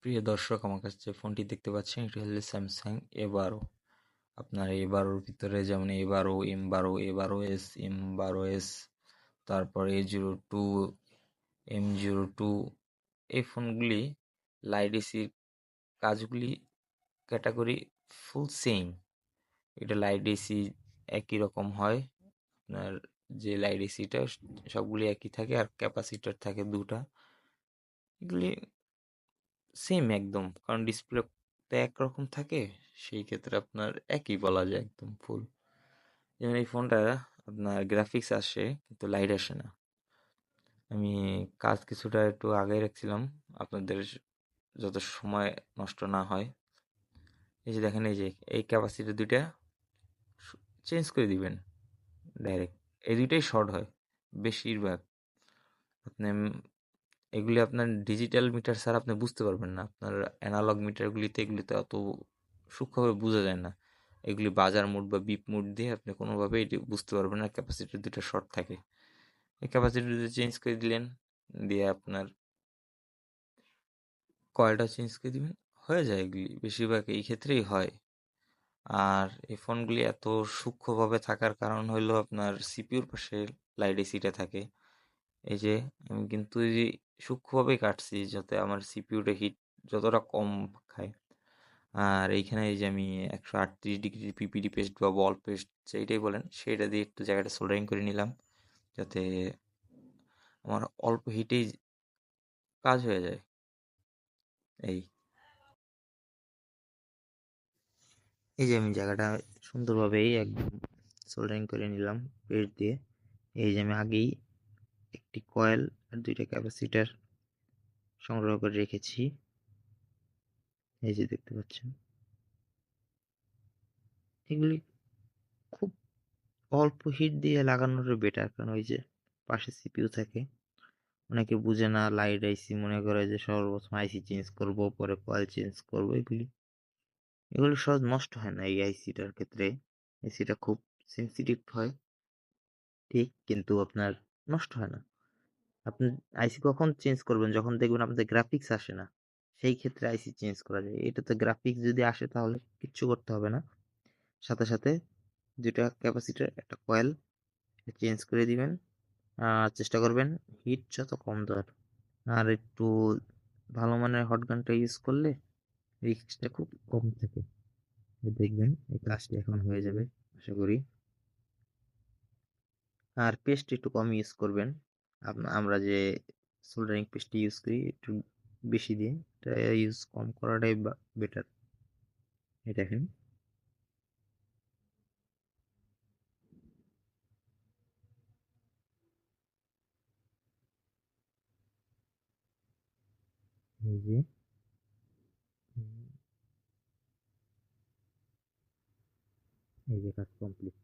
প্রিয় দর্শক, আমার কাছে যে ফোনটি দেখতে পাচ্ছেন এটি হলো স্যামসাং A12। আপনার A12-র ভিতরে যেমন A12, M12, A12s, M12s, তারপর A02, M02, এই ফোনগুলি লাইট-এসির কাজগুলি ক্যাটাগরি ফুল সেম। এটা লাইট-এসি একই রকম হয়। আপনার যে লাইট-এসিটা সবগুলি একই থাকে, আর ক্যাপাসিটর থাকে দুটা। এগুলি সেম একদম, কারণ ডিসপ্লেতে একরকম থাকে, সেই ক্ষেত্রে আপনার একই বলা যায় একদম ফুল। যেমন এই ফোনটা আপনার গ্রাফিক্স আসে কিন্তু লাইট আসে না। আমি কাজ কিছুটা একটু আগে রাখছিলাম আপনাদের যত সময় নষ্ট না হয়। এই যে দেখেন, এই যে এই ক্যাপাসিটি দুইটা চেঞ্জ করে দিবেন ডাইরেক্ট। এই দুইটাই শর্ট হয় বেশিরভাগ। আপনি এগুলি আপনার ডিজিটাল মিটার ছাড়া আপনি বুঝতে পারবেন না। আপনার অ্যানালগ মিটারগুলিতে এগুলিতে অত সূক্ষ্মভাবে বোঝা যায় না। এগুলি বাজার মোড বা বিপ মোড দিয়ে আপনি কোনোভাবে এটি বুঝতে পারবেন না ক্যাপাসিটি দুটো শর্ট থাকে। এই ক্যাপাসিটি দুটো চেঞ্জ করে দিলেন, দিয়ে আপনার কয়েলটা চেঞ্জ করে দিবেন, হয়ে যায়। এগুলি বেশিরভাগ এই ক্ষেত্রেই হয়। আর এই ফোনগুলি এত সূক্ষ্মভাবে থাকার কারণ হলো আপনার সিপিউর পাশে লাইট এসিটা থাকে। এই যে আমি কিন্তু এই যে সূক্ষ্মভাবেই কাটছি যাতে আমার সিপিউটা হিট যতটা কম খায়। আর এইখানে এই যে আমি 138 ডিগ্রি পিপিডি পেস্ট বা বল পেস্ট যেইটাই বলেন সেইটা দিয়ে একটু জায়গাটা সোল্ডারিং করে নিলাম, যাতে আমার অল্প হিটেই কাজ হয়ে যায়। এই এই যে আমি জায়গাটা সুন্দরভাবেই একদম সোল্ডারিং করে নিলাম পেস্ট দিয়ে। এই যে আমি আগেই একটি কয়েল আর দুইটা ক্যাপাসিটার সংগ্রহ করে রেখেছি, এই যে দেখতে পাচ্ছেন। এগুলি খুব অল্প হিট দিয়ে লাগানোর বেটার, কারণ ওই যে পাশে সিপিইউ থাকে। অনেকে বুঝে না, লাইট আইসি মনে করে যে সর্বপ্রথম আইসি চেঞ্জ করব, পরে কয়েল চেঞ্জ করব। এগুলি সহজ নষ্ট হয় না এই আইসিটার ক্ষেত্রে। আইসিটা খুব সেন্সিটিভ হয় ঠিক, কিন্তু আপনার নষ্ট হয় না। আপনি আইসি কখন চেঞ্জ করবেন? যখন দেখবেন আপনাদের গ্রাফিক্স আসে না, সেই ক্ষেত্রে আইসি চেঞ্জ করা যায়। এটাতে গ্রাফিক্স যদি আসে তাহলে কিচ্ছু করতে হবে না, সাথে সাথে দুটা ক্যাপাসিটার একটা কয়েল চেঞ্জ করে দিবেন। চেষ্টা করবেন হিট যত কম দেওয়ার। আর একটু ভালো মানের হট গানটা ইউজ করলে রিস্কটা খুব কম থাকে। দেখবেন এই কাজটি এখন হয়ে যাবে আশা করি। আর পেস্ট একটু কম ইউজ করবেন। আমরা যে সোল্ডারিং পেস্ট ইউজ করি একটু বেশি দিয়ে, এটা ইউজ কম করাটাই বেটার। এই দেখেন, এই যে এই যে কাজ কমপ্লিট।